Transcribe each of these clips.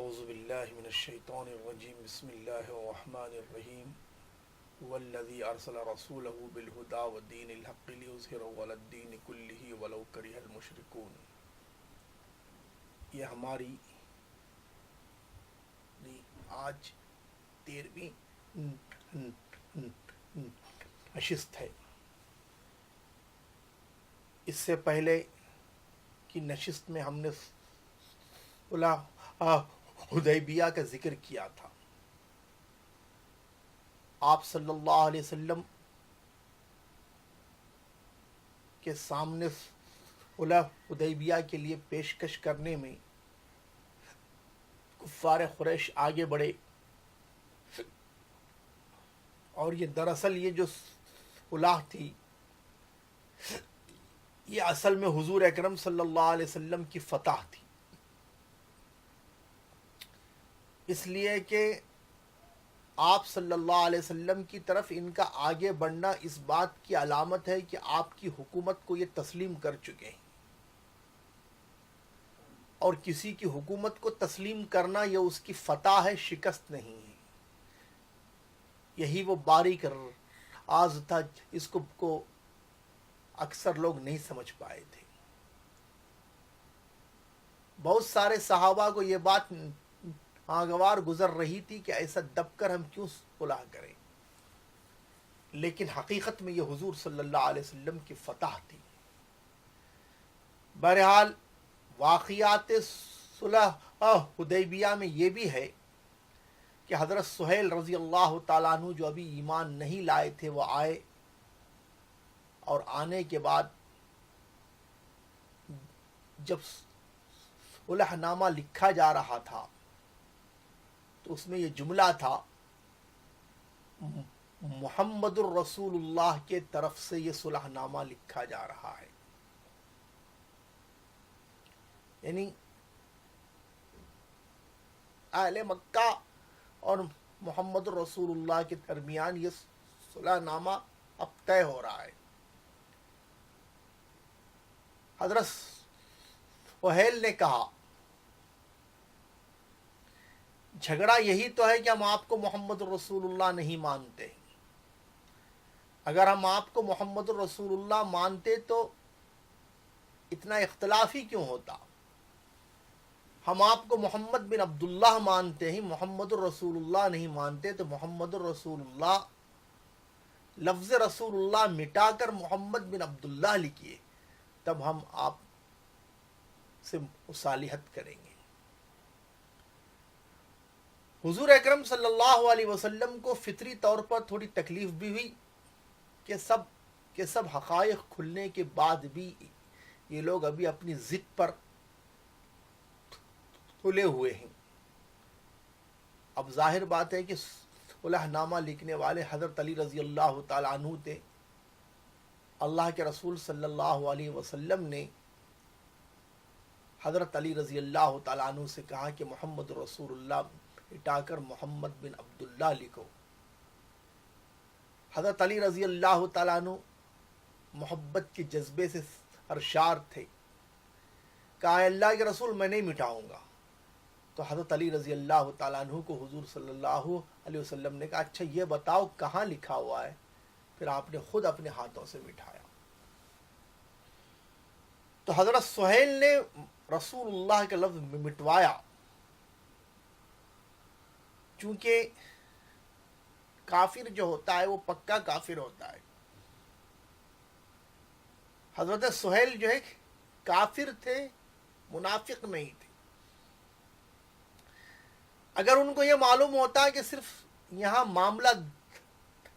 اعوذ باللہ من الشیطان الرجیم بسم اللہ الرحمن الرحیم والذی ارسل رسولہ بالہدی ودین الحق لیظہرہ علی الدین کلہ ولو کرہ المشرکون۔ یہ ہماری آج 13ویں نشست ہے۔ اس سے پہلے کی نشست میں ہم نے صلح حدیبیہ کا ذکر کیا تھا۔ آپ صلی اللہ علیہ وسلم کے سامنے صلح حدیبیہ کے لیے پیشکش کرنے میں کفار قریش آگے بڑھے، اور یہ دراصل یہ جو صلح تھی یہ اصل میں حضور اکرم صلی اللہ علیہ وسلم کی فتح تھی، اس لیے کہ آپ صلی اللہ علیہ وسلم کی طرف ان کا آگے بڑھنا اس بات کی علامت ہے کہ آپ کی حکومت کو یہ تسلیم کر چکے ہیں، اور کسی کی حکومت کو تسلیم کرنا یہ اس کی فتح ہے، شکست نہیں ہے۔ یہی وہ باریک راز تھا، اس کو اکثر لوگ نہیں سمجھ پائے تھے۔ بہت سارے صحابہ کو یہ بات ناگوار گزر رہی تھی کہ ایسا دب کر ہم کیوں صلح کریں، لیکن حقیقت میں یہ حضور صلی اللہ علیہ وسلم کی فتح تھی۔ بہرحال واقعات صلح حدیبیہ میں یہ بھی ہے کہ حضرت سہیل رضی اللہ تعالیٰ عنہ جو ابھی ایمان نہیں لائے تھے وہ آئے، اور آنے کے بعد جب صلح نامہ لکھا جا رہا تھا تو اس میں یہ جملہ تھا، محمد الرسول اللہ کے طرف سے یہ صلح نامہ لکھا جا رہا ہے، یعنی اہل مکہ اور محمد الرسول اللہ کے درمیان یہ صلح نامہ اب طے ہو رہا ہے۔ حضرت سہیل نے کہا جھگڑا یہی تو ہے کہ ہم آپ کو محمد الرسول اللہ نہیں مانتے، اگر ہم آپ کو محمد الرسول اللہ مانتے تو اتنا اختلاف ہی کیوں ہوتا؟ ہم آپ کو محمد بن عبداللہ مانتے ہیں، محمد الرسول اللہ نہیں مانتے، تو محمد الرسول اللہ لفظ رسول اللہ مٹا کر محمد بن عبداللہ لکھیے، تب ہم آپ سے مصالحت کریں گے۔ حضور اکرم صلی اللہ علیہ وسلم کو فطری طور پر تھوڑی تکلیف بھی ہوئی کہ سب حقائق کھلنے کے بعد بھی یہ لوگ ابھی اپنی ضد پر تلے ہوئے ہیں۔ اب ظاہر بات ہے کہ صلح نامہ لکھنے والے حضرت علی رضی اللہ تعالیٰ عنہ تھے۔ اللہ کے رسول صلی اللہ علیہ وسلم نے حضرت علی رضی اللہ تعالیٰ عنہ سے کہا کہ محمد رسول اللہ مٹا کر محمد بن عبداللہ لکھو۔ حضرت علی رضی اللہ تعالیٰ عنہ محبت کے جذبے سے سرشار تھے، کہا اے اللہ کے رسول میں نہیں مٹاؤں گا۔ تو حضرت علی رضی اللہ تعالیٰ عنہ کو حضور صلی اللہ علیہ وسلم نے کہا اچھا یہ بتاؤ کہاں لکھا ہوا ہے؟ پھر آپ نے خود اپنے ہاتھوں سے مٹھایا۔ تو حضرت سہیل نے رسول اللہ کے لفظ مٹوایا، چونکہ کافر جو ہوتا ہے وہ پکا کافر ہوتا ہے۔ حضرت سہیل جو ہے کافر تھے، منافق نہیں تھے۔ اگر ان کو یہ معلوم ہوتا ہے کہ صرف یہاں معاملہ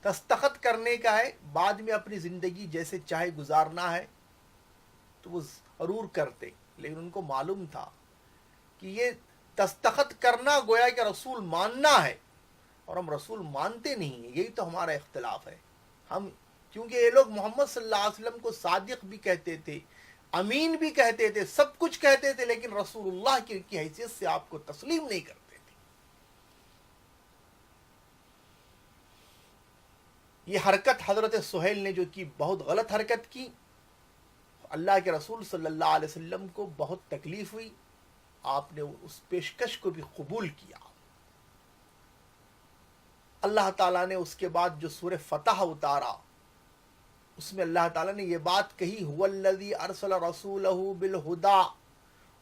دستخط کرنے کا ہے، بعد میں اپنی زندگی جیسے چاہے گزارنا ہے، تو وہ ضرور کرتے، لیکن ان کو معلوم تھا کہ یہ دستخط کرنا گویا کہ رسول ماننا ہے، اور ہم رسول مانتے نہیں ہیں، یہی تو ہمارا اختلاف ہے۔ ہم کیونکہ یہ لوگ محمد صلی اللہ علیہ وسلم کو صادق بھی کہتے تھے، امین بھی کہتے تھے، سب کچھ کہتے تھے، لیکن رسول اللہ کی حیثیت سے آپ کو تسلیم نہیں کرتے تھے۔ یہ حرکت حضرت سہیل نے جو کی بہت غلط حرکت کی، اللہ کے رسول صلی اللہ علیہ وسلم کو بہت تکلیف ہوئی، آپ نے اس پیشکش کو بھی قبول کیا. اللہ تعالیٰ نے اس کے بعد جو سورہ فتح اتارا اس میں اللہ تعالیٰ نے یہ بات کہی هو الذی ارسل رسولہ بالہدی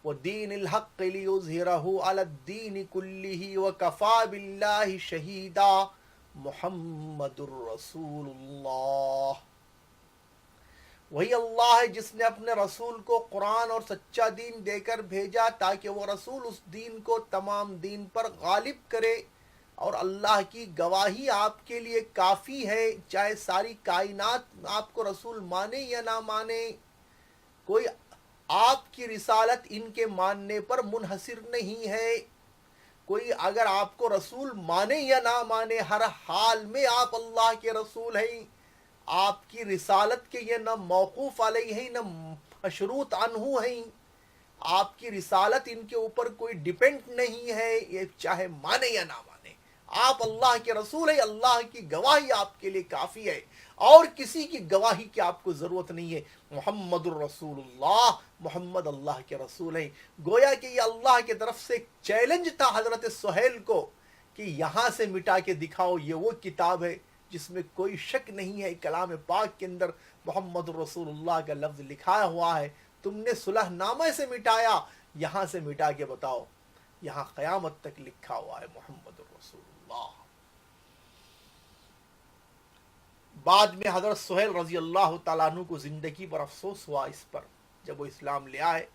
ودین الحق لیظہرہ علی الدین کلہ وکفی باللہ شہیدا محمد الرسول اللہ. وہی اللہ ہے جس نے اپنے رسول کو قرآن اور سچا دین دے کر بھیجا تاکہ وہ رسول اس دین کو تمام دین پر غالب کرے، اور اللہ کی گواہی آپ کے لیے کافی ہے، چاہے ساری کائنات آپ کو رسول مانے یا نہ مانے. کوئی آپ کی رسالت ان کے ماننے پر منحصر نہیں ہے. کوئی اگر آپ کو رسول مانے یا نہ مانے، ہر حال میں آپ اللہ کے رسول ہیں. آپ کی رسالت کے یہ نہ موقوف علیہ ہیں نہ مشروط عنہ ہیں. آپ کی رسالت ان کے اوپر کوئی ڈیپینڈ نہیں ہے، یہ چاہے مانے یا نہ مانے. آپ اللہ کے رسول ہیں، اللہ کی گواہی آپ کے لیے کافی ہے، اور کسی کی گواہی کی آپ کو ضرورت نہیں ہے. محمد الرسول اللہ، محمد اللہ کے رسول ہیں. گویا کہ یہ اللہ کی طرف سے ایک چیلنج تھا حضرت سہیل کو کہ یہاں سے مٹا کے دکھاؤ. یہ وہ کتاب ہے جس میں کوئی شک نہیں ہے، کلام پاک کے اندر محمد رسول اللہ کا لفظ لکھا ہوا ہے. تم نے صلح نامہ سے مٹایا، یہاں سے مٹا کے بتاؤ. یہاں قیامت تک لکھا ہوا ہے محمد رسول اللہ. بعد میں حضرت سہیل رضی اللہ تعالیٰ عنہ کو زندگی پر افسوس ہوا اس پر. جب وہ اسلام لے آئے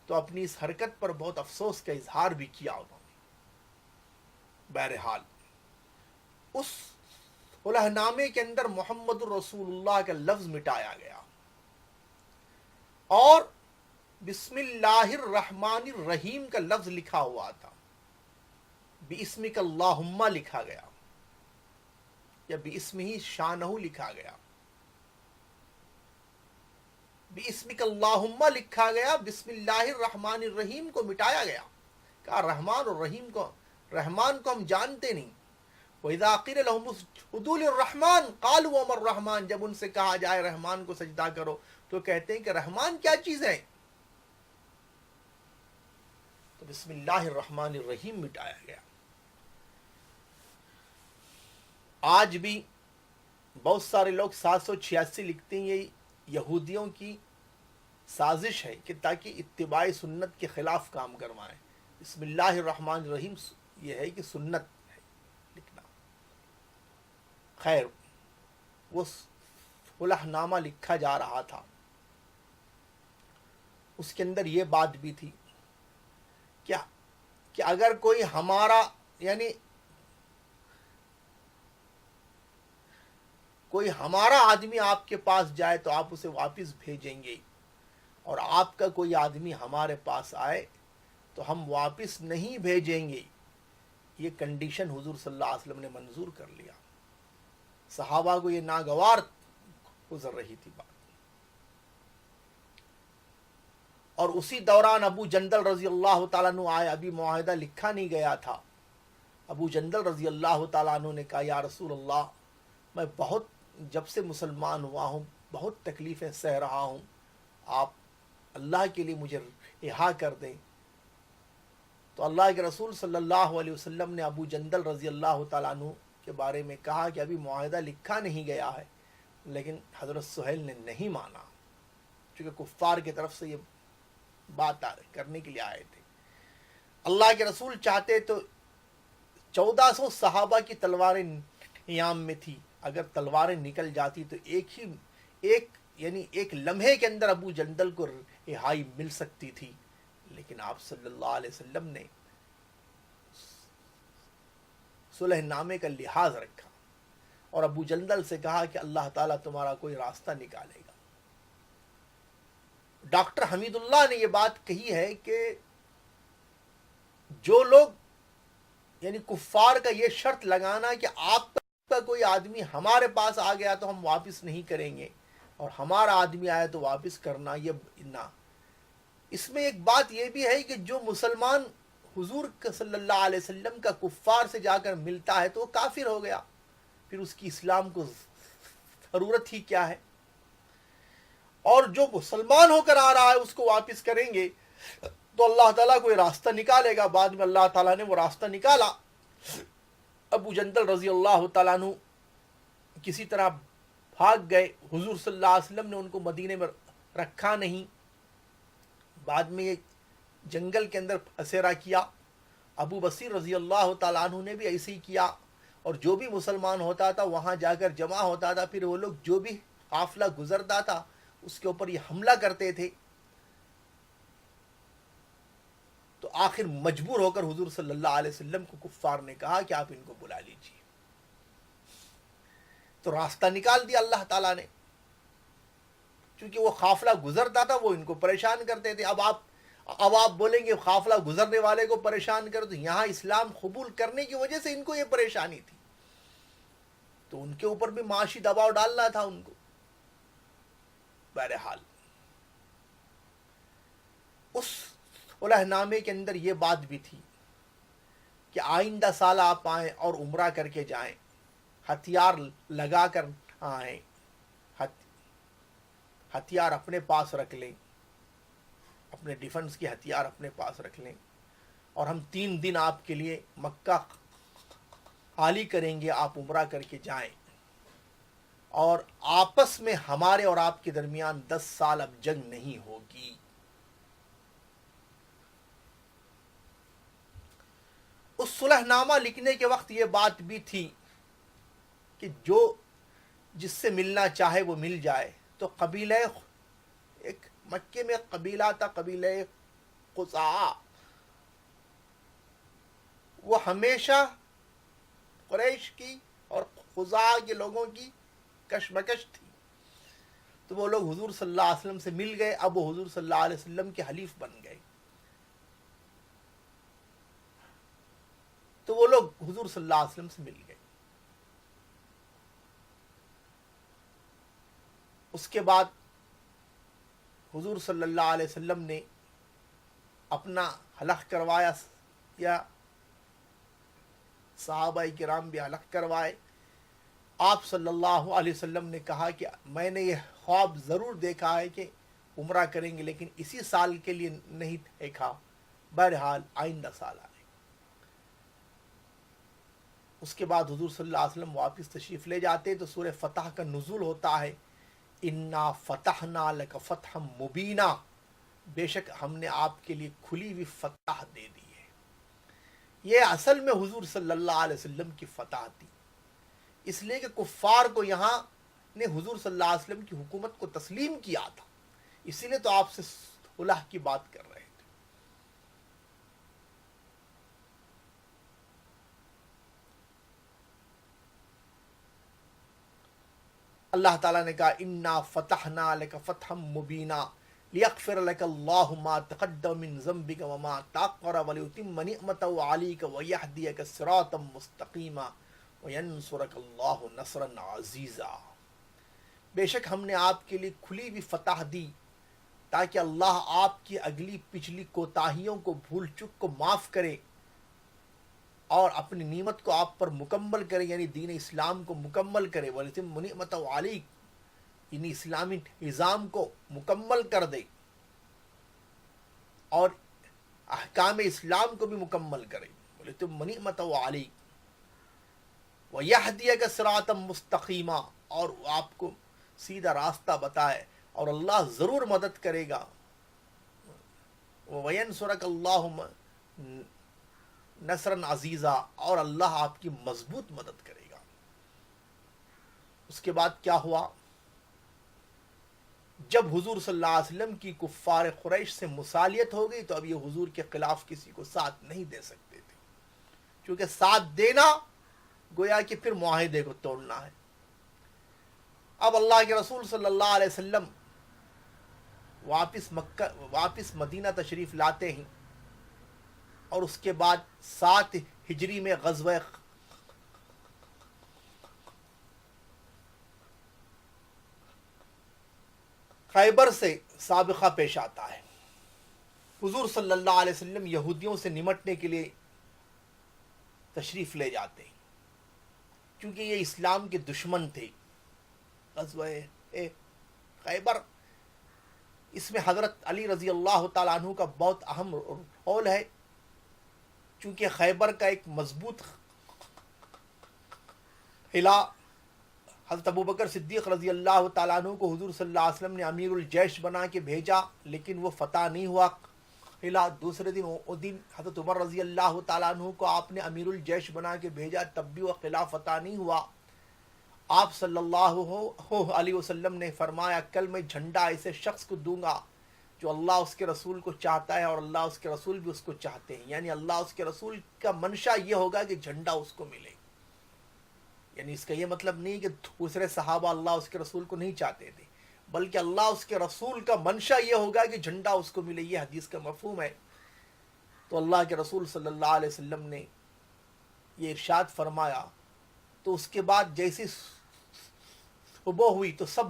تو اپنی اس حرکت پر بہت افسوس کا اظہار بھی کیا انہوں نے. بہرحال اس صلح نامے کے اندر محمد الرسول اللہ کا لفظ مٹایا گیا اور بسم اللہ الرحمن الرحیم کا لفظ لکھا ہوا تھا. بِاسْمِكَ اللہم لکھا گیا یا بِاسْمِهِ شانہ لکھا گیا. بِاسْمِكَ اللہم لکھا گیا، بسم اللہ الرحمن الرحیم کو مٹایا گیا. کہا رحمان اور رحیم کو، رحمان کو ہم جانتے نہیں. وَإِذَا قِيلَ لَهُمُ اسْجُدُوا لِلرَّحْمَنِ قَالُوا وَمَا الرَّحْمَنُ، جب ان سے کہا جائے رحمان کو سجدہ کرو تو کہتے ہیں کہ رحمان کیا چیز ہے. تو بسم اللہ الرحمن الرحیم مٹایا گیا. آج بھی بہت سارے لوگ 786 لکھتے ہیں یہ یہودیوں کی سازش ہے کہ تاکہ اتباع سنت کے خلاف کام کروائیں. بسم اللہ الرحمن الرحیم یہ ہے کہ سنت ہے لکھنا. خیر، وہ صلح نامہ لکھا جا رہا تھا، اس کے اندر یہ بات بھی تھی کیا کہ اگر کوئی ہمارا یعنی کوئی ہمارا آدمی آپ کے پاس جائے تو آپ اسے واپس بھیجیں گے، اور آپ کا کوئی آدمی ہمارے پاس آئے تو ہم واپس نہیں بھیجیں گے. یہ کنڈیشن حضور صلی اللہ علیہ وسلم نے منظور کر لیا. صحابہ کو یہ ناگوار گزر رہی تھی بات. اور اسی دوران ابو جندل رضی اللہ تعالیٰ عنہ آئے. ابھی معاہدہ لکھا نہیں گیا تھا. ابو جندل رضی اللہ تعالیٰ عنہ نے کہا یا رسول اللہ، میں بہت جب سے مسلمان ہوا ہوں بہت تکلیفیں سہ رہا ہوں، آپ اللہ کے لیے مجھے رہا کر دیں. تو اللہ کے رسول صلی اللہ علیہ وسلم نے ابو جندل رضی اللہ تعالیٰ عنہ کے بارے میں کہا کہ ابھی معاہدہ لکھا نہیں گیا ہے. لیکن حضرت سہیل نے نہیں مانا، چونکہ کفار کی طرف سے یہ بات کرنے کے لیے آئے تھے. اللہ کے رسول چاہتے تو 1400 صحابہ کی تلواریں نیام میں تھی. اگر تلواریں نکل جاتی تو ایک لمحے کے اندر ابو جندل کو رہائی مل سکتی تھی. لیکن آپ صلی اللہ علیہ وسلم نے صلح نامے کا لحاظ رکھا اور ابو جندل سے کہا کہ اللہ تعالیٰ تمہارا کوئی راستہ نکالے گا. ڈاکٹر حمید اللہ نے یہ بات کہی ہے کہ جو لوگ یعنی کفار کا یہ شرط لگانا کہ آپ کا کوئی آدمی ہمارے پاس آ گیا تو ہم واپس نہیں کریں گے اور ہمارا آدمی آیا تو واپس کرنا، یہ نہ. اس میں ایک بات یہ بھی ہے کہ جو مسلمان حضور صلی اللہ علیہ وسلم کا کفار سے جا کر ملتا ہے تو وہ کافر ہو گیا، پھر اس کی اسلام کو ضرورت ہی کیا ہے. اور جو مسلمان ہو کر آ رہا ہے اس کو واپس کریں گے تو اللہ تعالیٰ کوئی راستہ نکالے گا. بعد میں اللہ تعالیٰ نے وہ راستہ نکالا. ابو جندل رضی اللہ تعالیٰ عنہ کسی طرح بھاگ گئے. حضور صلی اللہ علیہ وسلم نے ان کو مدینے میں رکھا نہیں. بعد میں یہ جنگل کے اندر پھسیرا کیا. ابو بصیر رضی اللہ تعالیٰ عنہ نے بھی ایسے ہی کیا. اور جو بھی مسلمان ہوتا تھا وہاں جا کر جمع ہوتا تھا. پھر وہ لوگ جو بھی قافلہ گزرتا تھا اس کے اوپر یہ حملہ کرتے تھے. تو آخر مجبور ہو کر حضور صلی اللہ علیہ وسلم کو کفار نے کہا کہ آپ ان کو بلا لیجیے. تو راستہ نکال دیا اللہ تعالیٰ نے. چونکہ وہ قافلہ گزرتا تھا وہ ان کو پریشان کرتے تھے. اب آپ بولیں گے قافلہ گزرنے والے کو پریشان کر. تو یہاں اسلام قبول کرنے کی وجہ سے ان کو یہ پریشانی تھی. تو ان کے اوپر بھی معاشی دباؤ ڈالنا تھا ان کو. بہرحال اس صلح نامے کے اندر یہ بات بھی تھی کہ آئندہ سال آپ آئیں اور عمرہ کر کے جائیں, ہتھیار لگا کر آئیں, ہتھیار اپنے پاس رکھ لیں, اپنے ڈیفنس کی ہتھیار اپنے پاس رکھ لیں, اور ہم 3 دن آپ کے لیے مکہ خالی کریں گے, آپ عمرہ کر کے جائیں, اور آپس میں ہمارے اور آپ کے درمیان 10 سال اب جنگ نہیں ہوگی. اس صلح نامہ لکھنے کے وقت یہ بات بھی تھی کہ جو جس سے ملنا چاہے وہ مل جائے. تو قبیلہ, ایک مکے میں قبیلہ تھا قبیلہ قصاع, وہ ہمیشہ قریش کی اور خزاع کے لوگوں کی کشمکش تھی. تو وہ لوگ حضور صلی اللہ علیہ وسلم سے مل گئے. اب وہ حضور صلی اللہ علیہ وسلم کے حلیف بن گئے. تو وہ لوگ حضور صلی اللہ علیہ وسلم سے مل گئے. اس کے بعد حضور صلی اللہ علیہ وسلم نے اپنا حلق کروایا, یا صحابہ کرام بھی حلق کروائے. آپ صلی اللہ علیہ وسلم نے کہا کہ میں نے یہ خواب ضرور دیکھا ہے کہ عمرہ کریں گے, لیکن اسی سال کے لیے نہیں دیکھا. بہرحال آئندہ سال آئے. اس کے بعد حضور صلی اللہ علیہ وسلم واپس تشریف لے جاتے تو سورہ فتح کا نزول ہوتا ہے. انا فتحنا لک فتحا مبینا, بے شک ہم نے آپ کے لیے کھلی ہوئی فتح دے دی ہے. یہ اصل میں حضور صلی اللہ علیہ وسلم کی فتح تھی, اس لیے کہ کفار کو یہاں نے حضور صلی اللہ علیہ وسلم کی حکومت کو تسلیم کیا تھا, اسی لیے تو آپ سے صلح کی بات کر رہے تھے. اللہ تعالیٰ نے کہا انا فتحنا لک فتحا مبینا لیغفر لک اللہ ما تقدم من ذنبک وما تاخر ولیتم نعمته علیک ویہدیک صراطا مستقیما وینصرک اللہ نصرا عزیزا. بے شک ہم نے آپ کے لیے کھلی ہوئی فتح دی تاکہ اللہ آپ کی اگلی پچھلی کوتاہیوں کو, بھول چک کو معاف کرے اور اپنی نعمت کو آپ پر مکمل کرے, یعنی دین اسلام کو مکمل کرے. وَلِتِمَّ نِعْمَتَهُ عَلَيْكَ, یعنی اسلامی نظام کو مکمل کر دے اور احکام اسلام کو بھی مکمل کرے. وَلِتِمَّ نِعْمَتَهُ عَلَيْكَ وَيَهْدِيَكَ صِرَاطًا مُسْتَقِيمًا, اور آپ کو سیدھا راستہ بتائے, اور اللہ ضرور مدد کرے گا. وَيَنْصُرَكَ اللَّهُ نصرًا عزیزا, اور اللہ آپ کی مضبوط مدد کرے گا. اس کے بعد کیا ہوا, جب حضور صلی اللہ علیہ وسلم کی کفار قریش سے مصالحت ہو گئی تو اب یہ حضور کے خلاف کسی کو ساتھ نہیں دے سکتے تھے, کیونکہ ساتھ دینا گویا کہ پھر معاہدے کو توڑنا ہے. اب اللہ کے رسول صلی اللہ علیہ وسلم واپس مدینہ تشریف لاتے ہیں, اور اس کے بعد 7 ہجری میں غزوہ خیبر سے سابقہ پیش آتا ہے. حضور صلی اللہ علیہ وسلم یہودیوں سے نمٹنے کے لیے تشریف لے جاتے ہیں, کیونکہ یہ اسلام کے دشمن تھے. غزوہ خیبر اس میں حضرت علی رضی اللہ تعالیٰ عنہ کا بہت اہم رول ہے، چونکہ خیبر کا ایک مضبوط قلعہ حضرت ابوبکر صدیق رضی اللہ تعالیٰ عنہ کو حضور صلی اللہ علیہ وسلم نے امیر الجیش بنا کے بھیجا، لیکن وہ فتح نہیں ہوا قلعہ۔ دوسرے دن حضرت عمر رضی اللہ تعالیٰ عنہ کو آپ نے امیر الجیش بنا کے بھیجا، تب بھی وہ قلعہ فتح نہیں ہوا۔ آپ صلی اللہ علیہ وسلم نے فرمایا کل میں جھنڈا ایسے شخص کو دوں گا جو اللہ اس کے رسول کو چاہتا ہے اور اللہ اس کے رسول بھی اس کو چاہتے ہیں، یعنی اللہ اس کے رسول کا منشا یہ ہوگا کہ جھنڈا اس کو ملے۔ یعنی اس کا یہ مطلب نہیں کہ دوسرے صحابہ اللہ اس کے رسول کو نہیں چاہتے تھے، بلکہ اللہ اس کے رسول کا منشا یہ ہوگا کہ جھنڈا اس کو ملے، یہ حدیث کا مفہوم ہے۔ تو اللہ کے رسول صلی اللہ علیہ وسلم نے یہ ارشاد فرمایا، تو اس کے بعد جیسی صبح ہوئی تو سب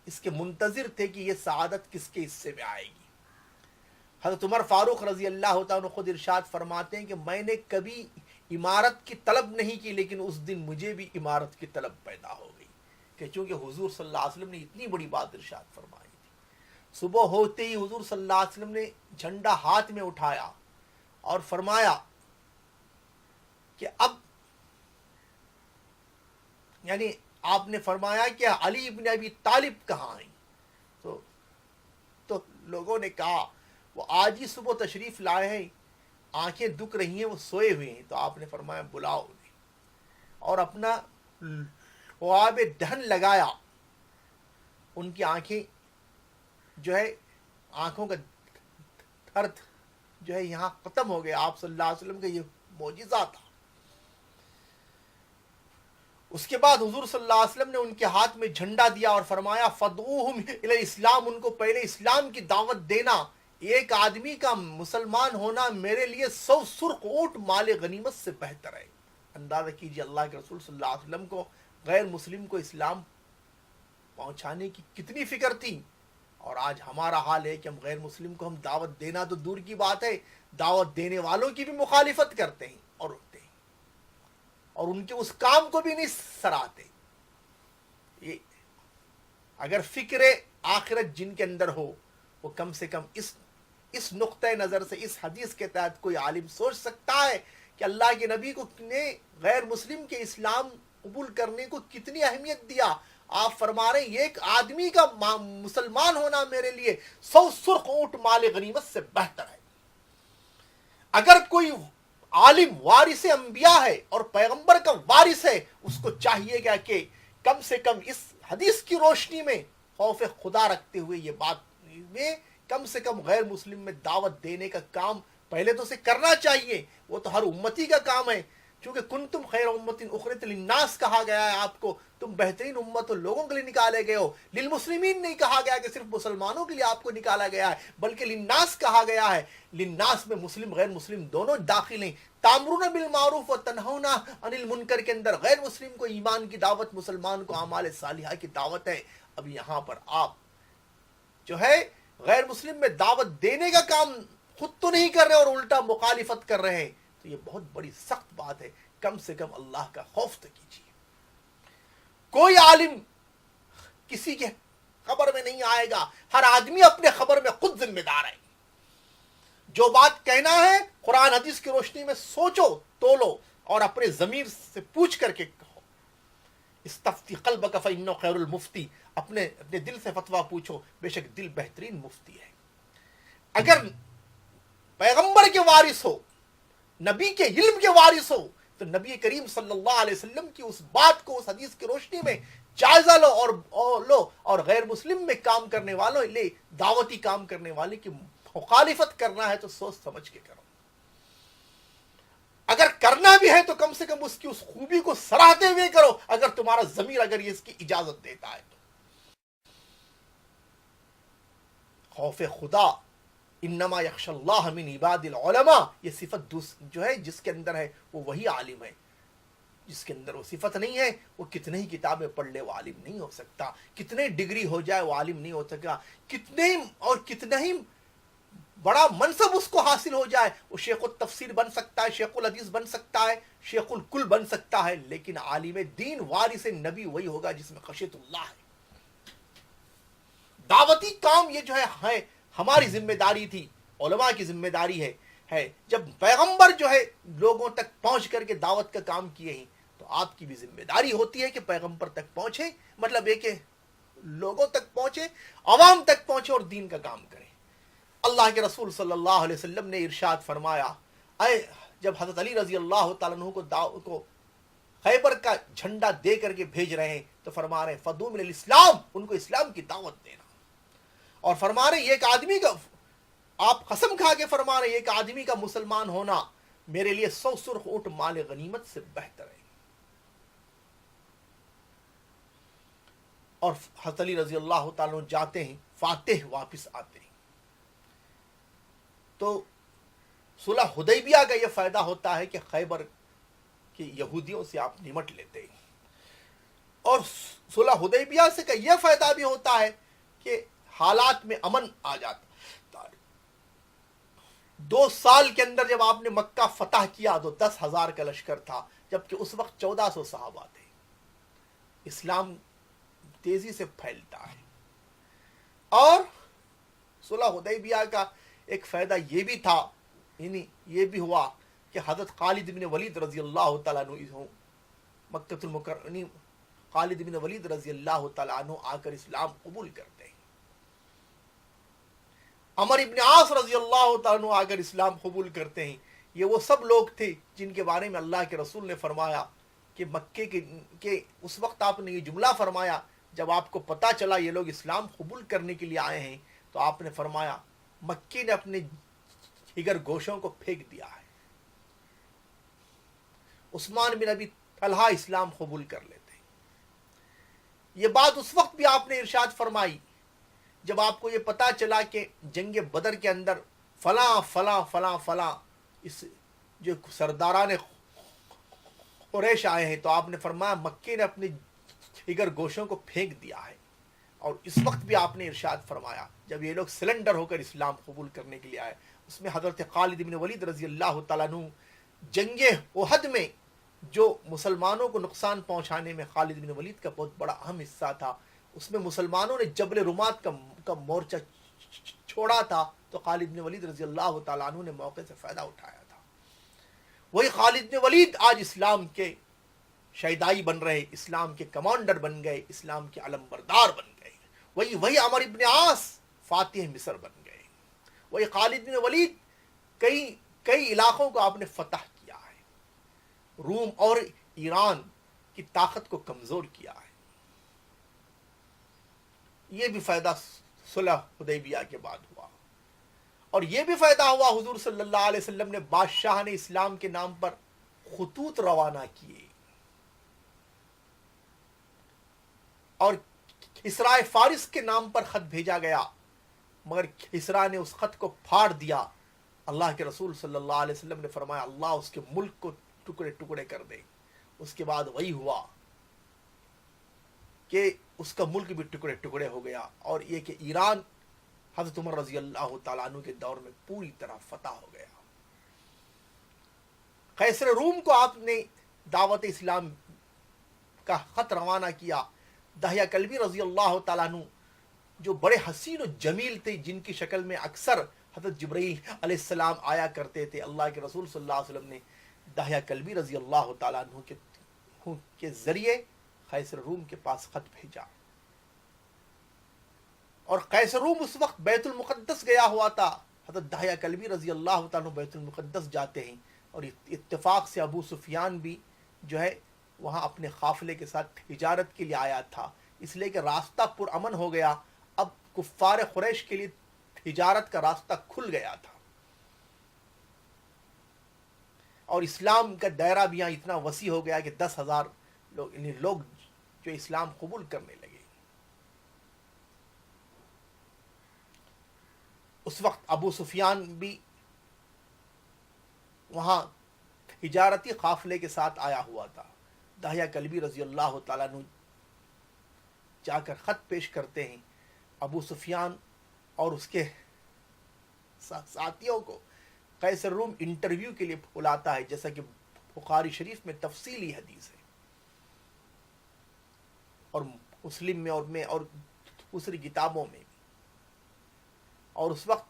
اس کے منتظر تھے کہ یہ سعادت کس کے حصے میں آئے گی۔ حضرت عمر فاروق رضی اللہ تعالیٰ خود ارشاد فرماتے ہیں کہ میں نے کبھی عمارت کی طلب نہیں کی، لیکن اس دن مجھے بھی عمارت کی طلب پیدا ہو گئی، کہ چونکہ حضور صلی اللہ علیہ وسلم نے اتنی بڑی بات ارشاد فرمائی تھی۔ صبح ہوتے ہی حضور صلی اللہ علیہ وسلم نے جھنڈا ہاتھ میں اٹھایا اور فرمایا کہ اب، یعنی آپ نے فرمایا کہ علی ابن ابی طالب کہاں ہیں؟ تو لوگوں نے کہا وہ آج ہی صبح تشریف لائے ہیں، آنکھیں دکھ رہی ہیں، وہ سوئے ہوئے ہیں۔ تو آپ نے فرمایا بلاؤ انہیں، اور اپنا لعاب دہن لگایا، ان کی آنکھیں جو ہے، آنکھوں کا درد جو ہے یہاں ختم ہو گیا۔ آپ صلی اللہ علیہ وسلم کا یہ معجزہ تھا۔ اس کے بعد حضور صلی اللہ علیہ وسلم نے ان کے ہاتھ میں جھنڈا دیا اور فرمایا فدعوہم الی الاسلام، ان کو پہلے اسلام کی دعوت دینا، ایک آدمی کا مسلمان ہونا میرے لیے 100 سرخ اونٹ مال غنیمت سے بہتر ہے۔ اندازہ کیجئے اللہ کے رسول صلی اللہ علیہ وسلم کو غیر مسلم کو اسلام پہنچانے کی کتنی فکر تھی، اور آج ہمارا حال ہے کہ ہم غیر مسلم کو ہم دعوت دینا تو دور کی بات ہے، دعوت دینے والوں کی بھی مخالفت کرتے ہیں اور روکتے ہیں، اور ان کے اس کام کو بھی نہیں سراہتے۔ یہ اگر فکر آخرت جن کے اندر ہو، وہ کم سے کم اس نقطۂ نظر سے، اس حدیث کے تحت کوئی عالم سوچ سکتا ہے کہ اللہ کے نبی کو نے غیر مسلم کے اسلام قبول کرنے کو کتنی اہمیت دیا۔ آپ فرما رہے ہیں ایک آدمی کا مسلمان ہونا میرے لیے 100 سرخ اونٹ مال غنیمت سے بہتر ہے۔ اگر کوئی عالم وارث انبیاء ہے اور پیغمبر کا وارث ہے، اس کو چاہیے گا کہ کم سے کم اس حدیث کی روشنی میں خوف خدا رکھتے ہوئے یہ بات میں کم سے کم غیر مسلم میں دعوت دینے کا کام پہلے تو اسے کرنا چاہیے۔ وہ تو ہر امتی کا کام ہے، چونکہ کنتم خیر امت اخرجت للناس کہا گیا ہے، آپ کو تم بہترین امت ہو، لوگوں کے لیے نکالے گئے ہو۔ للمسلمین نہیں کہا گیا کہ صرف مسلمانوں کے لیے آپ کو نکالا گیا ہے، بلکہ للناس کہا گیا ہے۔ للناس میں مسلم غیر مسلم دونوں داخل ہیں۔ تامرون بالمعروف و تنہون عن المنکر کے اندر غیر مسلم کو ایمان کی دعوت، مسلمان کو اعمال صالحہ کی دعوت ہے۔ اب یہاں پر آپ جو ہے غیر مسلم میں دعوت دینے کا کام خود تو نہیں کر رہے اور الٹا مخالفت کر رہے ہیں، تو یہ بہت بڑی سخت بات ہے۔ کم سے کم اللہ کا خوف تو کیجیے۔ کوئی عالم کسی کے خبر میں نہیں آئے گا، ہر آدمی اپنے خبر میں خود ذمہ دار ہے۔ جو بات کہنا ہے قرآن حدیث کی روشنی میں سوچو، تولو، اور اپنے ضمیر سے پوچھ کر کے کہو۔ استفتی قلبک فإنہ خیر المفتی، اپنے دل سے فتویٰ پوچھو، بے شک دل بہترین مفتی ہے۔ اگر پیغمبر کے وارث ہو، نبی کے علم کے وارث ہو، تو نبی کریم صلی اللہ علیہ وسلم کی اس بات کو اس حدیث کی روشنی میں جائزہ لو اور غیر مسلم میں کام کرنے والوں لے، دعوتی کام کرنے والے کی مخالفت کرنا ہے تو سوچ سمجھ کے کرو۔ اگر کرنا بھی ہے تو کم سے کم اس کی اس خوبی کو سراہتے ہوئے کرو، اگر تمہارا ضمیر اگر یہ اس کی اجازت دیتا ہے تو۔ خوف خدا، انما یخشی اللہ من عباد العلماء، یہ صفت جو ہے جس کے اندر ہے وہ وہی عالم ہے، جس کے اندر وہ صفت نہیں ہے وہ کتنے ہی کتابیں پڑھ لے وہ عالم نہیں ہو سکتا، کتنے ڈگری ہو جائے وہ عالم نہیں ہو سکتا، کتنا ہی بڑا منصب اس کو حاصل ہو جائے، وہ شیخ التفسیر بن سکتا ہے، شیخ الحدیث بن سکتا ہے، شیخ الکل بن سکتا ہے، لیکن عالم دین وارث نبی وہی ہوگا جس میں خشیت اللہ ہے۔ دعوتی کام یہ جو ہے ہماری ذمہ داری تھی، علماء کی ذمہ داری ہے جب پیغمبر جو ہے لوگوں تک پہنچ کر کے دعوت کا کام کیے ہیں تو آپ کی بھی ذمہ داری ہوتی ہے کہ پیغمبر تک پہنچے، مطلب یہ کہ لوگوں تک پہنچے، عوام تک پہنچے اور دین کا کام کریں۔ اللہ کے رسول صلی اللہ علیہ وسلم نے ارشاد فرمایا، جب حضرت علی رضی اللہ تعالیٰ عنہ کو خیبر کا جھنڈا دے کر کے بھیج رہے ہیں تو فرما رہے ہیں فدو من الاسلام، ان کو اسلام کی دعوت دینا، اور فرما رہے ہیں ایک آدمی کا، آپ قسم کھا کے فرما رہے ہیں ایک آدمی کا مسلمان ہونا میرے لیے 100 سرخ اونٹ مال غنیمت سے بہتر ہے۔ اور حضرت علی رضی اللہ تعالیٰ عنہ جاتے ہیں، فاتح واپس آتے ہیں۔ تو صلح حدیبیہ کا یہ فائدہ ہوتا ہے کہ خیبر کے یہودیوں سے آپ نمٹ لیتے ہیں، اور صلح حدیبیہ سے کا یہ فائدہ بھی ہوتا ہے کہ حالات میں امن آ جاتا ہے۔ 2 سال کے اندر جب آپ نے مکہ فتح کیا تو 10,000 کا لشکر تھا، جبکہ اس وقت 1400 صحابہ تھے۔ اسلام تیزی سے پھیلتا ہے۔ اور صلح حدیبیہ کا ایک فائدہ یہ بھی تھا، یعنی یہ بھی ہوا کہ حضرت خالد بن ولید رضی اللہ تعالیٰ عنہ مکۃ المکرمہ، خالد بن ولید رضی اللہ تعالیٰ عنہ آ کر اسلام قبول کرتے ہیں۔ عمر ابن عاص رضی اللہ تعالیٰ عنہ آ کر اسلام قبول کرتے ہیں۔ یہ وہ سب لوگ تھے جن کے بارے میں اللہ کے رسول نے فرمایا کہ مکے کے اس وقت آپ نے یہ جملہ فرمایا جب آپ کو پتا چلا یہ لوگ اسلام قبول کرنے کے لیے آئے ہیں، تو آپ نے فرمایا مکے نے اپنے جگر گوشوں کو پھینک دیا ہے، عثمان بن ابی طلحہ اسلام قبول کر لیتے ہیں۔ یہ بات اس وقت بھی آپ نے ارشاد فرمائی جب آپ کو یہ پتا چلا کہ جنگ بدر کے اندر فلاں فلاں فلاں فلاں اس جو سرداران قریش آئے ہیں، تو آپ نے فرمایا مکے نے اپنے جگر گوشوں کو پھینک دیا ہے۔ اور اس وقت بھی آپ نے ارشاد فرمایا جب یہ لوگ سلنڈر ہو کر اسلام قبول کرنے کے لیے آئے، اس میں حضرت خالد بن ولید رضی اللہ تعالیٰ عنہ جنگ احد میں جو مسلمانوں کو نقصان پہنچانے میں خالد بن ولید کا بہت بڑا اہم حصہ تھا، اس میں مسلمانوں نے جبل رمات کا مورچہ چھوڑا تھا، تو خالد بن ولید رضی اللہ تعالیٰ عنہ نے موقع سے فائدہ اٹھایا تھا۔ وہی خالد بن ولید آج اسلام کے شہدائی بن رہے، اسلام کے کمانڈر بن گئے، اسلام کے علم بردار بن گئے۔ وہی عمر ابن عاص فاتح مصر بن گئے۔ وہی خالد بن ولید کئی علاقوں کو آپ نے فتح کیا ہے، روم اور ایران کی طاقت کو کمزور کیا ہے۔ یہ بھی فائدہ صلح حدیبیہ کے بعد ہوا، اور یہ بھی فائدہ ہوا حضور صلی اللہ علیہ وسلم نے بادشاہ نے اسلام کے نام پر خطوط روانہ کیے، اور کسرائے فارس کے نام پر خط بھیجا گیا، مگر کسرا نے اس خط کو پھاڑ دیا۔ اللہ کے رسول صلی اللہ علیہ وسلم نے فرمایا اللہ اس کے ملک کو ٹکڑے ٹکڑے کر دے۔ اس کے بعد وہی ہوا کہ اس کا ملک بھی ٹکڑے ٹکڑے ہو گیا، اور یہ کہ ایران حضرت عمر رضی اللہ تعالیٰ عنہ کے دور میں پوری طرح فتح ہو گیا۔ قیصر روم کو آپ نے دعوت اسلام کا خط روانہ کیا۔ دحیہ کلبی رضی اللہ تعالیٰ عنہ جو بڑے حسین و جمیل تھے، جن کی شکل میں اکثر حضرت جبرائیل علیہ السلام آیا کرتے تھے، اللہ کے رسول صلی اللہ علیہ وسلم نے دحیہ کلبی رضی اللہ تعالیٰ عنہ کے ذریعے قیصر روم کے پاس خط بھیجا، اور قیصر روم اس وقت بیت المقدس گیا ہوا تھا۔ حضرت دحیہ کلبی رضی اللہ تعالیٰ عنہ بیت المقدس جاتے ہیں، اور اتفاق سے ابو سفیان بھی جو ہے وہاں اپنے قافلے کے ساتھ تجارت کے لیے آیا تھا، اس لیے کہ راستہ پر امن ہو گیا، اب کفار قریش کے لیے تجارت کا راستہ کھل گیا تھا، اور اسلام کا دائرہ بھی یہاں اتنا وسیع ہو گیا کہ 10,000 لوگ جو اسلام قبول کرنے لگے۔ اس وقت ابو سفیان بھی وہاں تجارتی قافلے کے ساتھ آیا ہوا تھا۔ دحیہ کلبی رضی اللہ تعالیٰ عنہ جا کر خط پیش کرتے ہیں، ابو سفیان اور اس کے ساتھیوں کو قیصر روم انٹرویو کے لیے بلاتا ہے، جیسا کہ بخاری شریف میں تفصیلی حدیث ہے، اور مسلم میں اور دوسری کتابوں میں بھی۔ اور اس وقت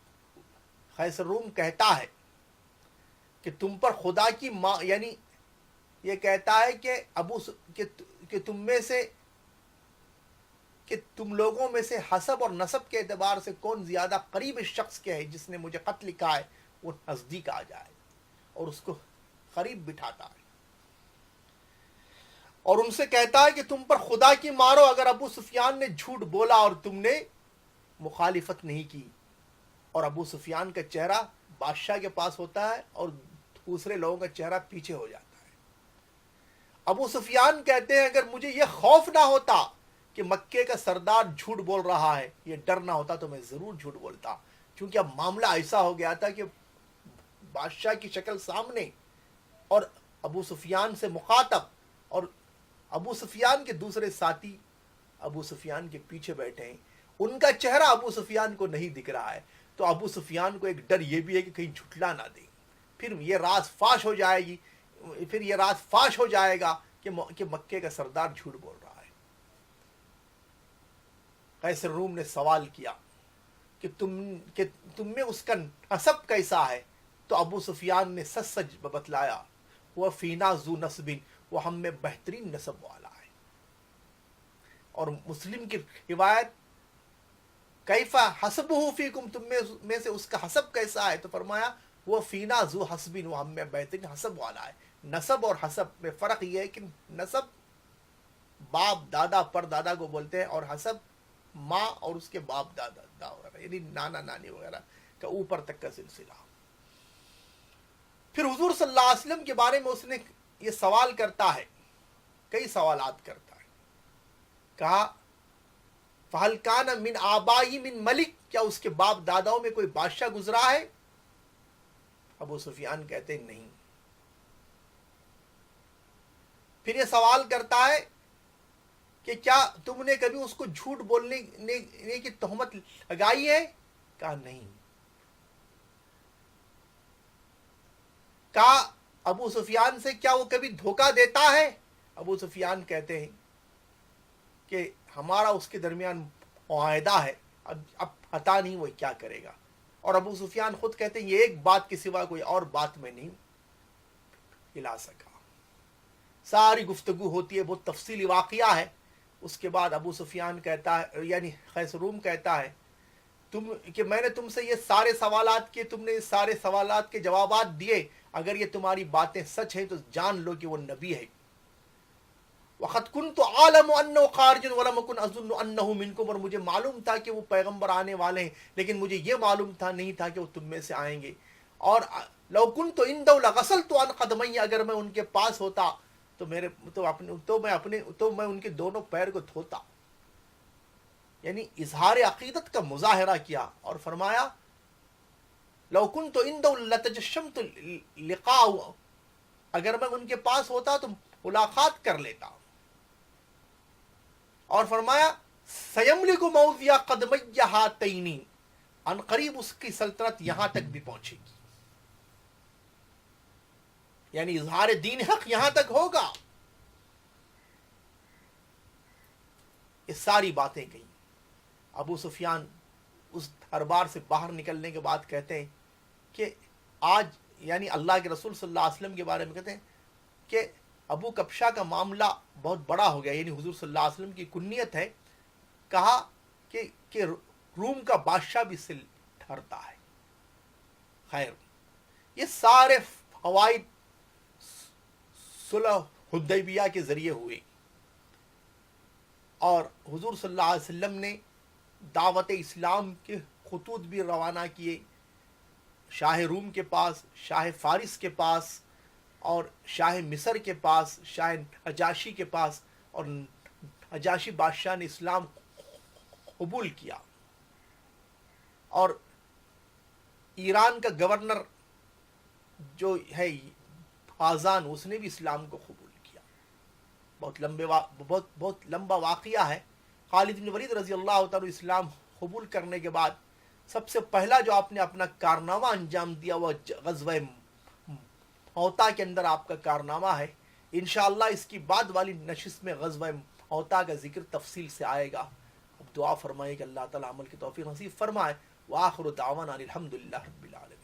قیصر روم کہتا ہے کہ تم پر خدا کی ماں، یعنی یہ کہتا ہے کہ کہ تم میں سے، کہ تم لوگوں میں سے حسب اور نسب کے اعتبار سے کون زیادہ قریب اس شخص کے ہے جس نے مجھے خط لکھا ہے، وہ نزدیک آ جائے، اور اس کو قریب بٹھاتا ہے، اور ان سے کہتا ہے کہ تم پر خدا کی مارو اگر ابو سفیان نے جھوٹ بولا اور تم نے مخالفت نہیں کی۔ اور ابو سفیان کا چہرہ بادشاہ کے پاس ہوتا ہے اور دوسرے لوگوں کا چہرہ پیچھے ہو جاتا ہے۔ ابو سفیان کہتے ہیں اگر مجھے یہ خوف نہ ہوتا کہ مکے کا سردار جھوٹ بول رہا ہے، یہ ڈر نہ ہوتا تو میں ضرور جھوٹ بولتا، کیونکہ اب معاملہ ایسا ہو گیا تھا کہ بادشاہ کی شکل سامنے اور ابو سفیان سے مخاطب، اور ابو سفیان کے دوسرے ساتھی ابو سفیان کے پیچھے بیٹھے ہیں، ان کا چہرہ ابو سفیان کو نہیں دکھ رہا ہے، تو ابو سفیان کو ایک ڈر یہ بھی ہے کہ کہیں جھٹلا نہ دیں، پھر یہ راز فاش ہو جائے گی، پھر یہ راز فاش ہو جائے گا کہ مکے کا سردار جھوٹ بول رہا ہے۔ قیصر روم نے سوال کیا کہ تم میں اس کا نسب کیسا ہے؟ تو ابو سفیان نے سچ سچ بتلایا، وہ فینا ذو نسب، وہ ہم میں بہترین نسب والا ہے۔ اور مسلم کی روایت کیفا حسبہ فیکم، تم میں سے اس کا حسب کیسا ہے؟ تو فرمایا وہ فینا ذو حسب، وہ ہم میں بہترین حسب والا ہے۔ نسب اور حسب میں فرق یہ ہے کہ نسب باپ دادا پر دادا کو بولتے ہیں، اور حسب ماں اور اس کے باپ دادا وغیرہ، یعنی نانا نانی وغیرہ کا اوپر تک کا سلسلہ۔ پھر حضور صلی اللہ علیہ وسلم کے بارے میں اس نے یہ سوال کرتا ہے، کئی سوالات کرتا ہے، کہا فَهَلْ كَانَ مِنْ آبَائِهِ مِنْ مَلِكٍ، کیا اس کے باپ داداؤں میں کوئی بادشاہ گزرا ہے؟ ابو سفیان کہتے ہیں نہیں۔ پھر یہ سوال کرتا ہے کہ کیا تم نے کبھی اس کو جھوٹ بولنے کی تہمت لگائی ہے؟ کہا نہیں۔ کہا ابو سفیان سے کیا وہ کبھی دھوکہ دیتا ہے؟ ابو سفیان کہتے ہیں کہ ہمارا اس کے درمیان معاہدہ ہے، اب پتہ نہیں وہ کیا کرے گا۔ اور ابو سفیان خود کہتے ہیں یہ ایک بات کے سوا کوئی اور بات میں نہیں ہلا سکا۔ ساری گفتگو ہوتی ہے، بہت تفصیلی واقعہ ہے۔ اس کے بعد ابو سفیان کہتا ہے، یعنی قیصر روم کہتا ہے کہ میں نے تم سے یہ سارے سوالات کیے، تم نے اس سارے سوالات کے جوابات دیے، اگر یہ تمہاری باتیں سچ ہیں تو جان لو کہ وہ نبی ہے۔ وَقَدْ كُنْتُ أَعْلَمُ أَنَّهُ خَارِجٌ وَلَمْ أَكُنْ أَظُنُّ أَنَّهُ مِنْكُمْ، اور مجھے معلوم تھا کہ وہ پیغمبر آنے والے ہیں، لیکن مجھے یہ معلوم نہیں تھا کہ وہ تم میں سے آئیں گے۔ اور لو كنت عنده لغسلت عن قدمي، اگر میں ان کے پاس ہوتا تو میں ان کے دونوں پیر کو دھوتا، یعنی اظہار عقیدت کا مظاہرہ کیا، اور فرمایا لو كنت عنده لتجشمت لقاء، اگر میں ان کے پاس ہوتا تو ملاقات کر لیتا، اور فرمایا سیملک موضع قدمی ہاتین، ان قریب اس کی سلطنت یہاں تک بھی پہنچے گی، یعنی اظہار دین حق یہاں تک ہوگا۔ یہ ساری باتیں کہیں۔ ابو سفیان اس دربار سے باہر نکلنے کے بعد کہتے ہیں کہ آج، یعنی اللہ کے رسول صلی اللہ علیہ وسلم کے بارے میں کہتے ہیں کہ ابو کبشہ کا معاملہ بہت بڑا ہو گیا، یعنی حضور صلی اللہ علیہ وسلم کی کنیت ہے۔ کہا کہ روم کا بادشاہ بھی سے ڈرتا ہے۔ خیر، یہ سارے فوائد صلح حدیبیہ کے ذریعے ہوئے، اور حضور صلی اللہ علیہ وسلم نے دعوت اسلام کے خطوط بھی روانہ کیے، شاہ روم کے پاس، شاہ فارس کے پاس، اور شاہ مصر کے پاس، شاہ نجاشی کے پاس، اور نجاشی بادشاہ نے اسلام قبول کیا، اور ایران کا گورنر جو ہے آزان، اس نے بھی اسلام کو قبول کیا۔ بہت لمبا واقعہ ہے۔ خالد بن ولید رضی اللہ تعالی اسلام قبول کرنے کے بعد سب سے پہلا جو آپ نے اپنا کارنامہ انجام دیا وہ غزوہ موتا کے اندر آپ کا کارنامہ ہے۔ انشاءاللہ اس کی بعد والی نشست میں غزوہ موتا کا ذکر تفصیل سے آئے گا۔ اب دعا فرمائے کہ اللہ تعالی عمل کی توفیق نصیب فرمائے۔ وآخر دعوانا الحمد للہ رب العالمین.